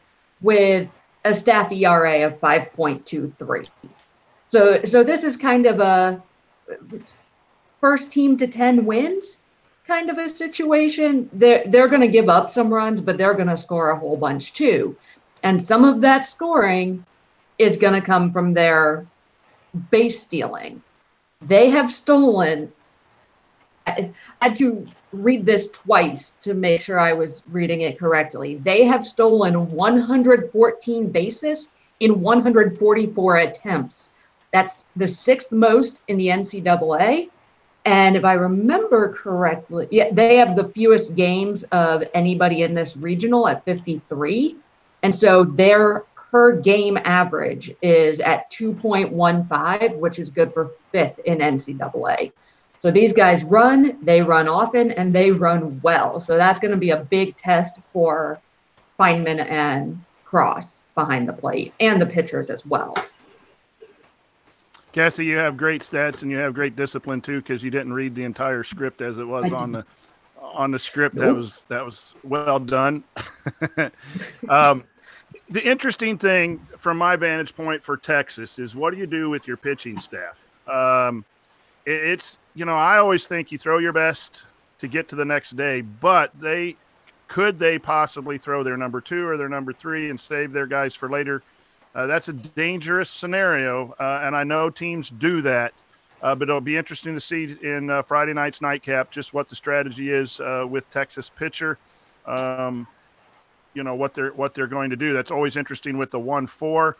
with a staff ERA of 5.23. So this is kind of a first team to 10 wins kind of a situation. They're going to give up some runs, but they're going to score a whole bunch too. And some of that scoring is going to come from their base stealing. They have stolen. I had to read this twice to make sure I was reading it correctly. They have stolen 114 bases in 144 attempts. That's the sixth most in the NCAA. And if I remember correctly, they have the fewest games of anybody in this regional at 53. And so their per game average is at 2.15, which is good for fifth in NCAA. So these guys they run often, and they run well. So that's going to be a big test for Feynman and Cross behind the plate, and the pitchers as well. Cassie, you have great stats and you have great discipline too, because you didn't read the entire script as it was on the script. Nope. That was well done. The interesting thing from my vantage point for Texas is, what do you do with your pitching staff? It's, I always think you throw your best to get to the next day, but could they possibly throw their number 2 or their number 3 and save their guys for later? That's a dangerous scenario, and I know teams do that, but it'll be interesting to see in Friday night's nightcap just what the strategy is with Texas pitcher. What they're going to do. That's always interesting with the 1-4.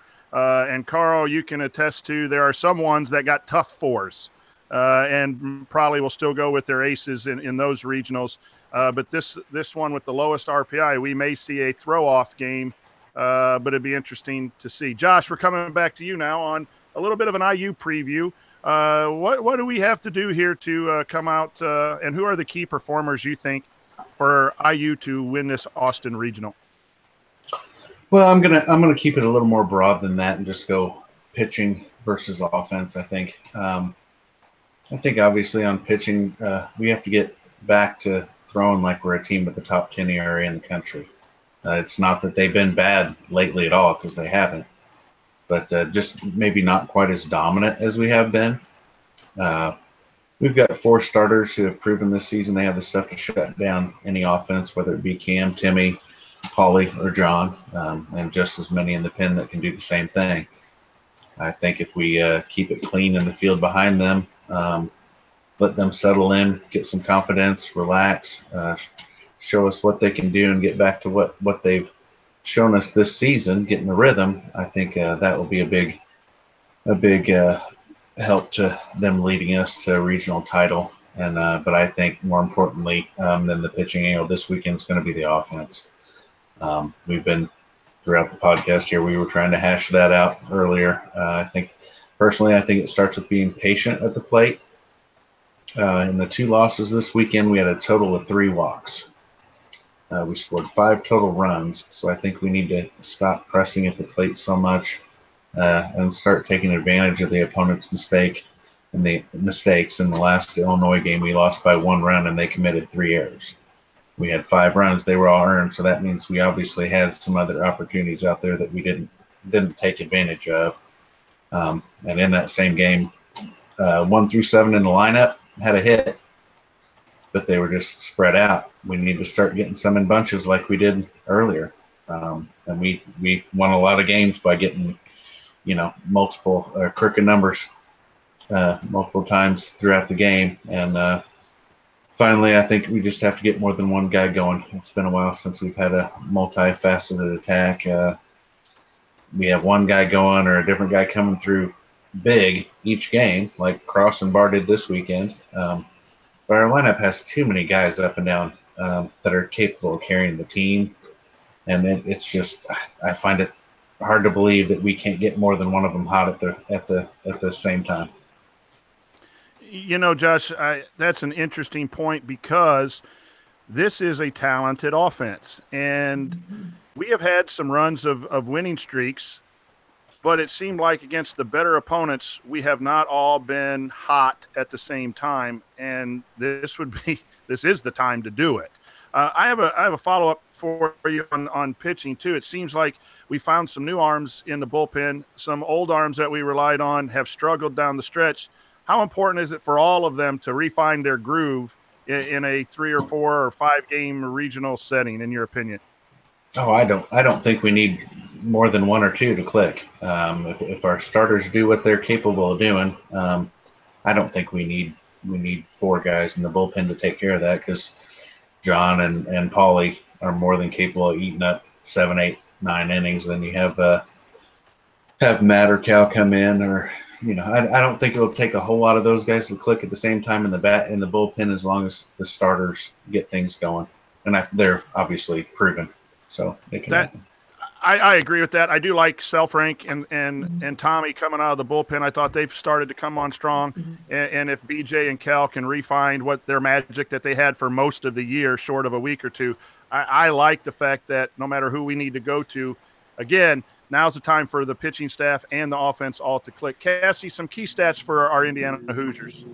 And Carl, you can attest to there are some ones that got tough 4s and probably will still go with their aces in those regionals. But this one with the lowest RPI, we may see a throw-off game, but it'd be interesting to see. Josh, we're coming back to you now on a little bit of an IU preview. What do we have to do here to come out, and who are the key performers you think for IU to win this Austin Regional? Well, I'm gonna keep it a little more broad than that and just go pitching versus offense. I think obviously on pitching, we have to get back to throwing like we're a team with the top 10 ERA in the country. It's not that they've been bad lately at all, because they haven't, but just maybe not quite as dominant as we have been. We've got 4 starters who have proven this season they have the stuff to shut down any offense, whether it be Cam, Timmy, Paulie, or John, and just as many in the pen that can do the same thing. I think if we keep it clean in the field behind them, let them settle in, get some confidence, relax, show us what they can do, and get back to what they've shown us this season, get in the rhythm, I think that will be a big help to them leading us to a regional title. And but I think more importantly than the pitching angle this weekend is going to be the offense. We've been throughout the podcast here, we were trying to hash that out earlier. I think it starts with being patient at the plate. In the 2 losses this weekend, we had a total of 3 walks. We scored 5 total runs, so I think we need to stop pressing at the plate so much and start taking advantage of the opponent's mistake and the mistakes. In the last Illinois game, we lost by 1 run, and they committed 3 errors. We had 5 runs; they were all earned, so that means we obviously had some other opportunities out there that we didn't take advantage of. And in that same game, 1 through 7 in the lineup had a hit, but they were just spread out. We need to start getting some in bunches like we did earlier. And we won a lot of games by getting, multiple crooked numbers multiple times throughout the game. And finally, I think we just have to get more than one guy going. It's been a while since we've had a multifaceted attack. We have one guy going or a different guy coming through big each game, like Cross and Barr did this weekend. But our lineup has too many guys up and down that are capable of carrying the team. And it's just, I find it hard to believe that we can't get more than one of them hot at the same time. Josh, that's an interesting point because this is a talented offense. And we have had some runs of winning streaks, but it seemed like against the better opponents, we have not all been hot at the same time. And this is the time to do it. I have a follow-up for you on pitching too. It seems like we found some new arms in the bullpen. Some old arms that we relied on have struggled down the stretch. How important is it for all of them to refine their groove in a 3 or 4 or 5 game regional setting, in your opinion? Oh, I don't think we need more than 1 or 2 to click. If our starters do what they're capable of doing, I don't think we need 4 guys in the bullpen to take care of that, because John and Paulie are more than capable of eating up 7, 8, 9 innings. Then you have Matt or Cal come in, or I don't think it'll take a whole lot of those guys to click at the same time in the bullpen, as long as the starters get things going, and they're obviously proven, so they can happen. I agree with that. I do like Selfrank and Tommy coming out of the bullpen. I thought they've started to come on strong. And if BJ and Cal can refine what their magic that they had for most of the year, short of a week or two, I like the fact that no matter who we need to go to, again, now's the time for the pitching staff and the offense all to click. Cassie, some key stats for our Indiana Hoosiers.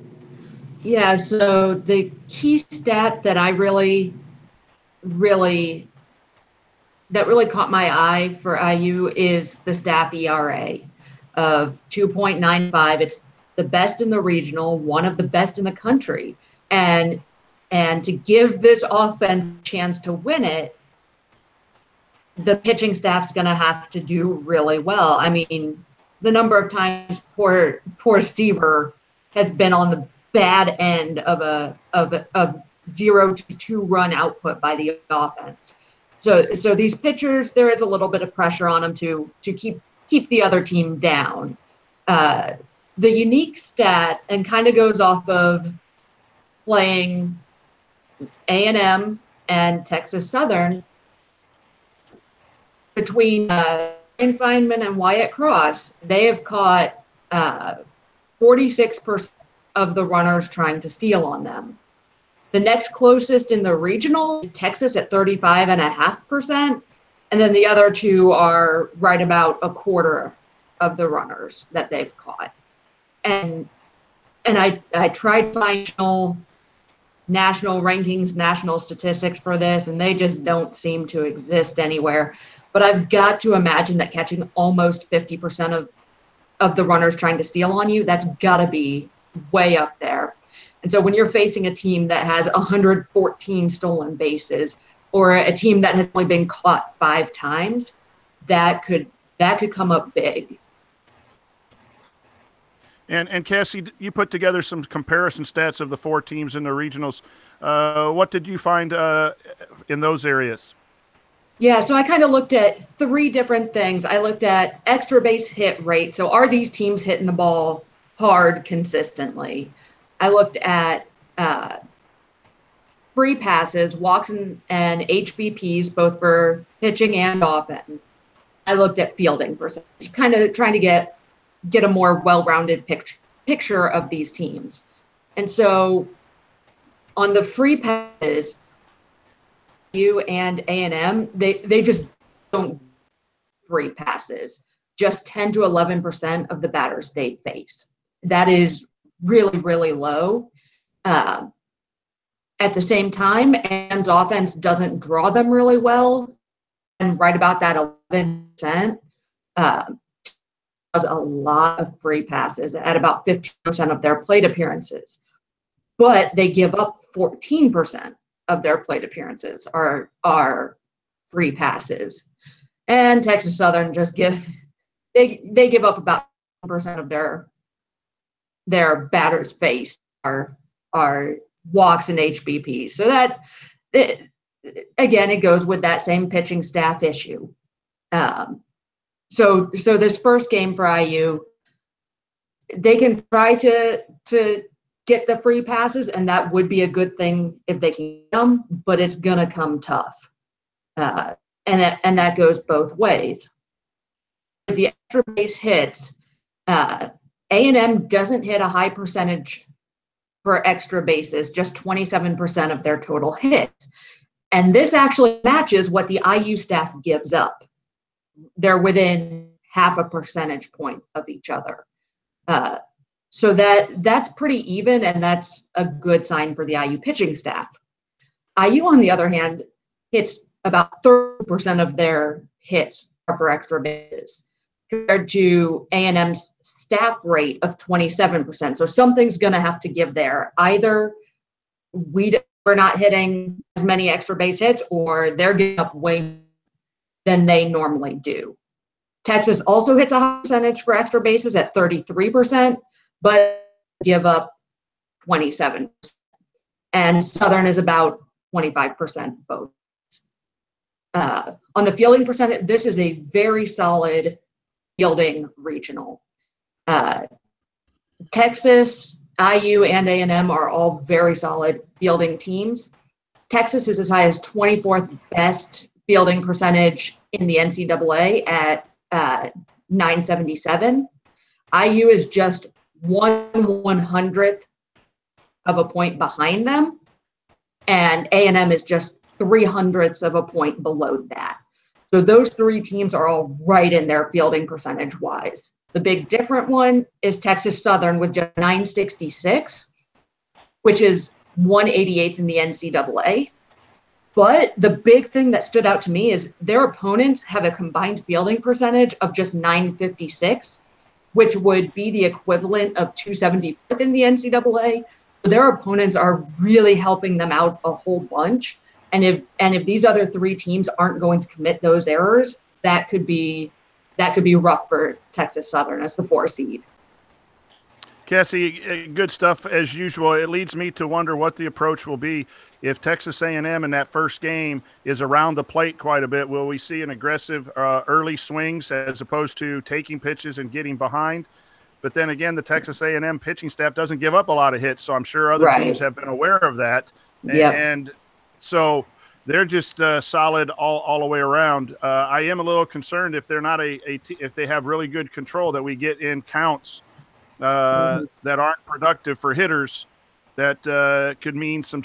Yeah, so the key stat that I really caught my eye for IU is the staff ERA of 2.95. It's the best in the regional, one of the best in the country. And to give this offense a chance to win it, the pitching staff's going to have to do really well. I mean, the number of times poor Stever has been on the bad end of a 0 to 2 run output by the offense. So these pitchers, there is a little bit of pressure on them to keep the other team down. The unique stat, and kind of goes off of playing A&M and Texas Southern, between Ryan Feynman and Wyatt Cross, they have caught 46% of the runners trying to steal on them. The next closest in the regional is Texas at 35.5%. And then the other two are right about a quarter of the runners that they've caught. And I tried to find national rankings, national statistics for this, and they just don't seem to exist anywhere. But I've got to imagine that catching almost 50% of the runners trying to steal on you, that's got to be way up there. And so when you're facing a team that has 114 stolen bases, or a team that has only been caught 5 times, that could come up big. And Cassie, you put together some comparison stats of the 4 teams in the regionals. What did you find in those areas? Yeah, so I kind of looked at 3 different things. I looked at extra base hit rate. So are these teams hitting the ball hard consistently? I looked at free passes, walks, and HBPs, both for pitching and offense. I looked at fielding percentage, kind of trying to get a more well-rounded picture of these teams. And so on the free passes, U and A&M, they just don't free passes. just 10 to 11% of the batters they face. That is really, really low. At the same time, A&M's offense doesn't draw them really well, and right about that 11%. Does a lot of free passes at about 15% of their plate appearances, but they give up 14% of their plate appearances are free passes. And Texas Southern just give up about 1% of their batters faced are walks and HBPs. So that again, it goes with that same pitching staff issue. So this first game for IU, they can try to get the free passes, and that would be a good thing if they can get them, but it's gonna come tough, and that goes both ways. The extra base hits, A&M doesn't hit a high percentage for extra bases, just 27% of their total hits, and this actually matches what the IU staff gives up. They're within half a percentage point of each other. So that's pretty even, and that's a good sign for the IU pitching staff. IU, on the other hand, hits about 30% of their hits are for extra bases, compared to A&M's staff rate of 27%. So something's going to have to give there. Either we're not hitting as many extra base hits, or they're giving up way more than they normally do. Texas also hits a high percentage for extra bases at 33%, but give up 27%. And Southern is about 25% both. On the fielding percentage, this is a very solid fielding regional. Texas, IU, and A&M are all very solid fielding teams. Texas is as high as 24th best fielding percentage in the NCAA at 977. IU is just 1/100th of a point behind them, and A&M is just 300ths of a point below that. So those three teams are all right in there fielding percentage wise. The big different one is Texas Southern with just 966, which is 188th in the NCAA. But the big thing that stood out to me is their opponents have a combined fielding percentage of just 956, which would be the equivalent of 275th in the NCAA. So their opponents are really helping them out a whole bunch. And if these other three teams aren't going to commit those errors, that could be rough for Texas Southern as the 4 seed. Cassie, good stuff as usual. It leads me to wonder what the approach will be if Texas A&M in that first game is around the plate quite a bit. Will we see an aggressive early swings as opposed to taking pitches and getting behind? But then again, the Texas A&M pitching staff doesn't give up a lot of hits, so I'm sure other teams have been aware of that. Yep. And so they're just solid all the way around. I am a little concerned if they're not if they have really good control, that we get in counts that aren't productive for hitters. That could mean some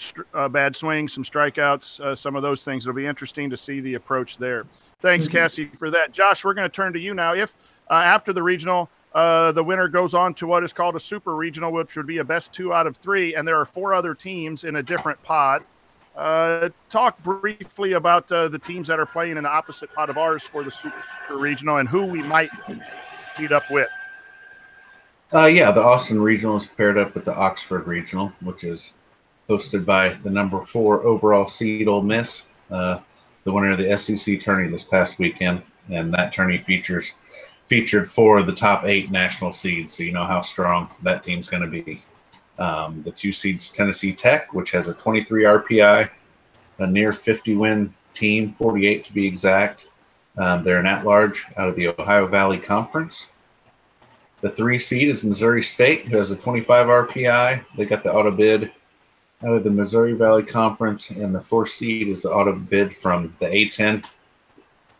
bad swings, some strikeouts, some of those things. It'll be interesting to see the approach there. Thanks, Cassie, for that. Josh, we're going to turn to you now. If after the regional, the winner goes on to what is called a super regional, which would be a best 2 out of 3, and there are 4 other teams in a different pod. Talk briefly about the teams that are playing in the opposite pot of ours for the super regional and who we might meet up with. The Austin Regional is paired up with the Oxford Regional, which is hosted by the number 4 overall seed Ole Miss, the winner of the SEC tourney this past weekend, and that tourney featured 4 of the top 8 national seeds, so you know how strong that team's going to be. The 2 seeds Tennessee Tech, which has a 23 RPI, a near 50-win team, 48 to be exact. They're an at-large out of the Ohio Valley Conference. The 3 seed is Missouri State, who has a 25 RPI. They got the auto bid out of the Missouri Valley Conference, and the 4 seed is the auto bid from the A-10,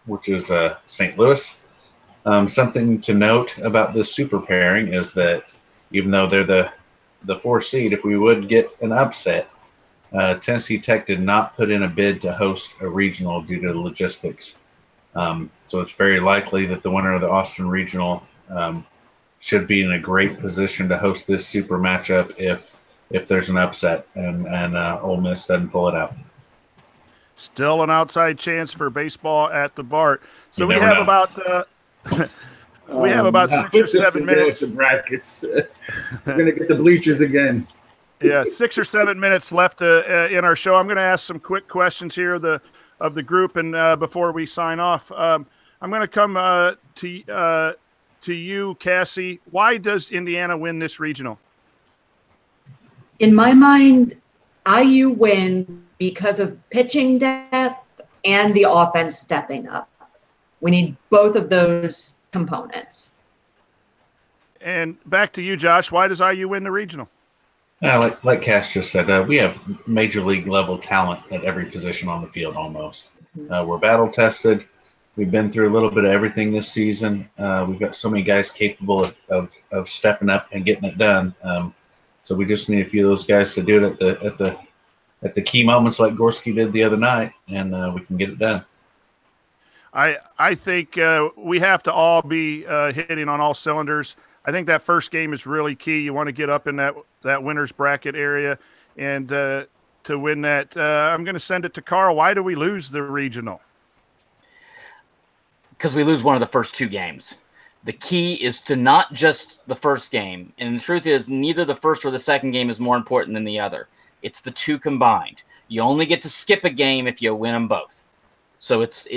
which is St. Louis. Something to note about this super pairing is that even though they're the 4 seed, if we would get an upset, Tennessee Tech did not put in a bid to host a regional due to the logistics So it's very likely that the winner of the Austin Regional should be in a great position to host this super matchup if there's an upset and Ole Miss doesn't pull it out. Still an outside chance for baseball at the Bart. So we have about we have about 6 or 7 minutes. With the brackets. We're gonna get the bleachers again. Yeah, 6 or 7 minutes left in our show. I'm going to ask some quick questions here of the group, and before we sign off, I'm going to come to you, Cassie. Why does Indiana win this regional? In my mind, IU wins because of pitching depth and the offense stepping up. We need both of those components. And back to you, Josh. Why does IU win the regional? Like Cass just said, we have major league level talent at every position on the field almost. We're battle tested. We've been through a little bit of everything this season. We've got so many guys capable of stepping up and getting it done. So we just need a few of those guys to do it at the key moments like Gorski did the other night, and we can get it done. I think we have to all be hitting on all cylinders. I think that first game is really key. You want to get up in that winner's bracket area, and to win that, I'm going to send it to Carl. Why do we lose the regional? Because we lose one of the first 2 games. The key is to not just the first game. And the truth is, neither the first or the second game is more important than the other. It's the 2 combined. You only get to skip a game if you win them both. So it's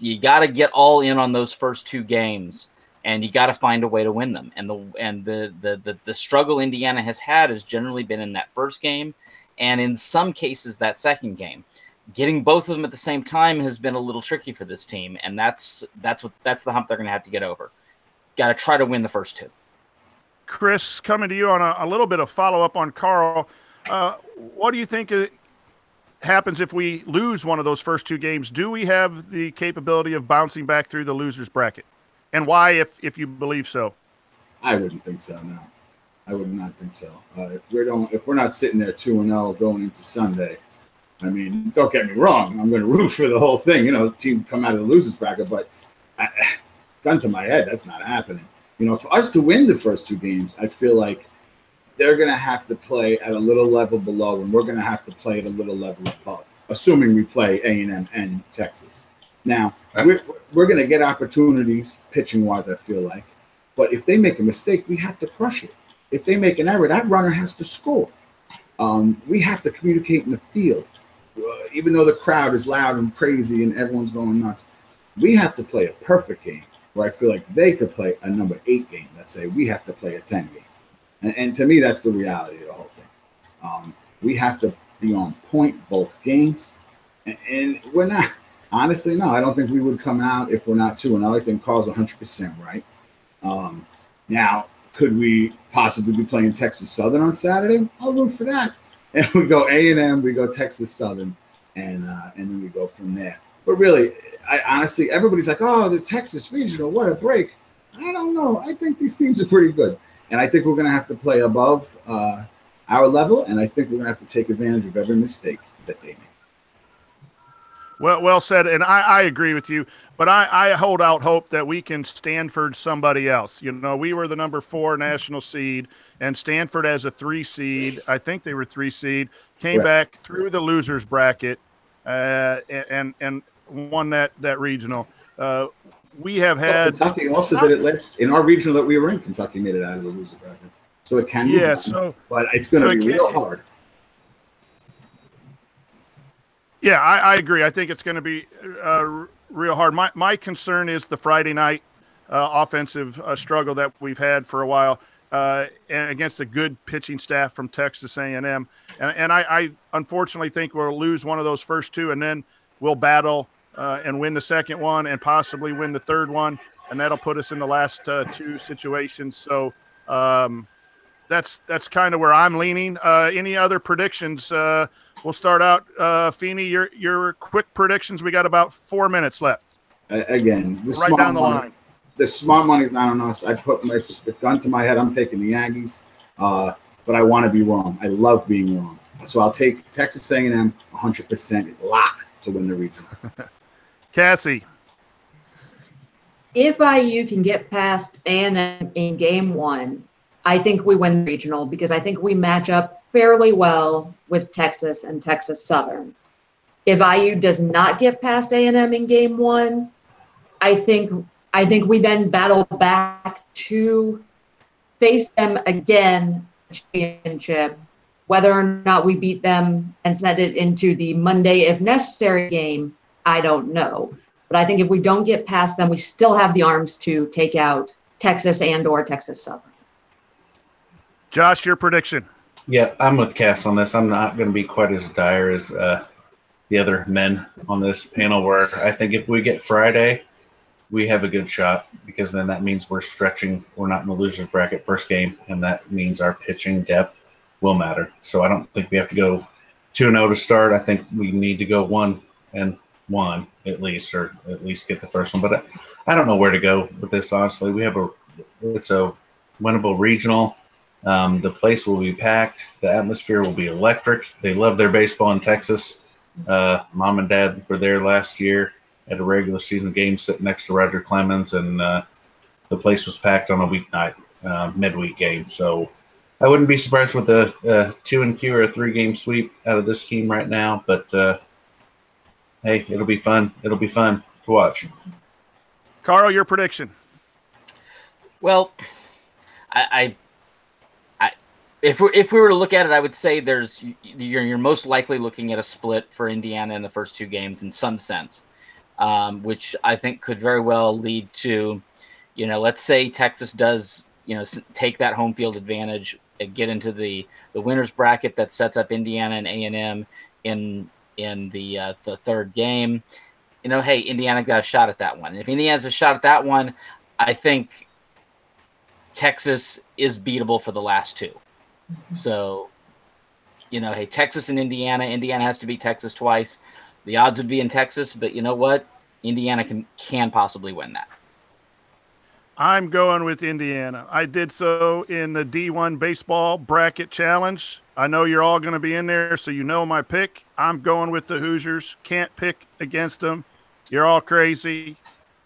you got to get all in on those first 2 games, and you got to find a way to win them. And the struggle Indiana has had has generally been in that first game, and in some cases that second game. Getting both of them at the same time has been a little tricky for this team, and that's the hump they're going to have to get over. Got to try to win the first 2. Chris, coming to you on a little bit of follow-up on Carl. What do you think happens if we lose one of those first 2 games? Do we have the capability of bouncing back through the loser's bracket? And why, if you believe so? I wouldn't think so, no. I would not think so. If we're not sitting there 2-0 going into Sunday, I mean, don't get me wrong. I'm going to root for the whole thing. The team come out of the losers bracket, but gun to my head, that's not happening. For us to win the first 2 games, I feel like they're going to have to play at a little level below, and we're going to have to play at a little level above, assuming we play A&M and Texas. Now, we're going to get opportunities pitching-wise, I feel like. But if they make a mistake, we have to crush it. If they make an error, that runner has to score. We have to communicate in the field. Even though the crowd is loud and crazy and everyone's going nuts, we have to play a perfect game where I feel like they could play a number 8 game. Let's say we have to play a 10 game. And to me, that's the reality of the whole thing. We have to be on point both games. And we're not – honestly, no, I don't think we would come out if we're not 2-0. I think Carl's 100% right. Now, could we possibly be playing Texas Southern on Saturday? I'll root for that. And we go A&M, we go Texas Southern, and then we go from there. But really, I honestly, everybody's like, oh, the Texas Regional, what a break. I don't know. I think these teams are pretty good. And I think we're going to have to play above our level, and I think we're going to have to take advantage of every mistake that they make. Well said, and I agree with you, but I hold out hope that we can Stanford somebody else. We were the number 4 national seed, and Stanford as a 3 seed, I think they were 3 seed, came back through the losers bracket and won that regional. We have had Kentucky also did it in our regional that we were in. Kentucky made it out of the loser bracket, so it can be done, but it's going to be real hard. Yeah, I agree. I think it's going to be real hard. My concern is the Friday night offensive struggle that we've had for a while, and against a good pitching staff from Texas A&M. And I unfortunately think we'll lose one of those first 2, and then we'll battle and win the second one and possibly win the third one, and that'll put us in the last 2 situations. So that's kind of where I'm leaning. Any other predictions? We'll start out, Feeney, your quick predictions. We got about 4 minutes left. Again, right down the line. The smart money's not on us. I put my gun to my head. I'm taking the Aggies, but I want to be wrong. I love being wrong. So I'll take Texas A&M 100% lock to win the regional. Cassie. if IU can get past A&M in game 1, I think we win the regional because I think we match up fairly well with Texas and Texas Southern. If IU does not get past A&M in game 1, I think we then battle back to face them again championship. Whether or not we beat them and send it into the Monday if necessary game, I don't know. But I think if we don't get past them, we still have the arms to take out Texas and or Texas Southern. Josh, your prediction? Yeah, I'm with Cass on this. I'm not going to be quite as dire as the other men on this panel, where I think if we get Friday, we have a good shot, because then that means we're stretching. We're not in the loser's bracket first game, and that means our pitching depth will matter. So I don't think we have to go 2-0 to start. I think we need to go 1-1 at least, or at least get the first one. But I don't know where to go with this, honestly. It's a winnable regional. The place will be packed. The atmosphere will be electric. They love their baseball in Texas. Mom and Dad were there last year at a regular season game, sitting next to Roger Clemens, and the place was packed on a weeknight, midweek game. So I wouldn't be surprised with a 2-Q or a 3-game sweep out of this team right now. But hey, it'll be fun. It'll be fun to watch. Carl, your prediction? Well, if we were to look at it, I would say you're most likely looking at a split for Indiana in the first 2 games in some sense, which I think could very well lead to, let's say Texas does, take that home field advantage and get into the winners bracket that sets up Indiana and A&M in the third game. Hey, Indiana got a shot at that one. And if Indiana has a shot at that one, I think Texas is beatable for the last 2. So, hey, Texas and Indiana has to beat Texas twice. The odds would be in Texas, but you know what? Indiana can possibly win that. I'm going with Indiana. I did so in the D1 baseball bracket challenge. I know you're all going to be in there, so you know my pick. I'm going with the Hoosiers. Can't pick against them. You're all crazy.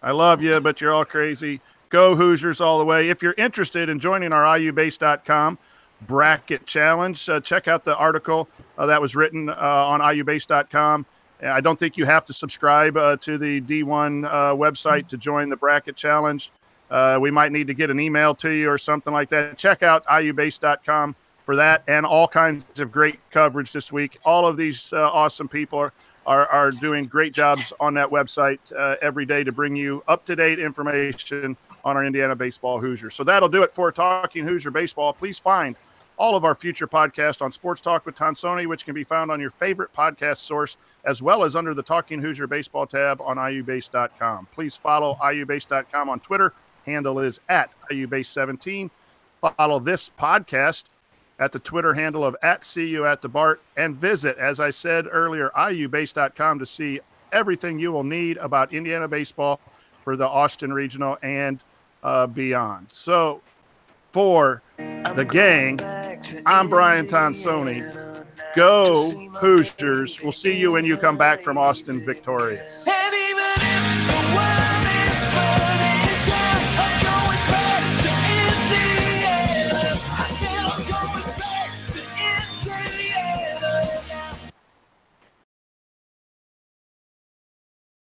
I love you, but you're all crazy. Go Hoosiers all the way. If you're interested in joining our iubase.com bracket challenge, check out the article that was written on iubase.com. I don't think you have to subscribe to the D1 website to join the bracket challenge. We might need to get an email to you or something like that. Check out iubase.com for that, and all kinds of great coverage this week. All of these awesome people are doing great jobs on that website every day to bring you up-to-date information on our Indiana baseball Hoosiers. So that'll do it for Talking Hoosier Baseball. Please find all of our future podcasts on Sports Talk with Tonsoni, which can be found on your favorite podcast source, as well as under the Talking Hoosier Baseball tab on iubase.com. Please follow iubase.com on Twitter. Handle is at iubase17. Follow this podcast at the Twitter handle of @CUAtTheBart, and visit, as I said earlier, iubase.com to see everything you will need about Indiana baseball for the Austin Regional and beyond. So for the gang, I'm Brian Tonsoni. Go Hoosiers. We'll see you when you come back from Austin victorious.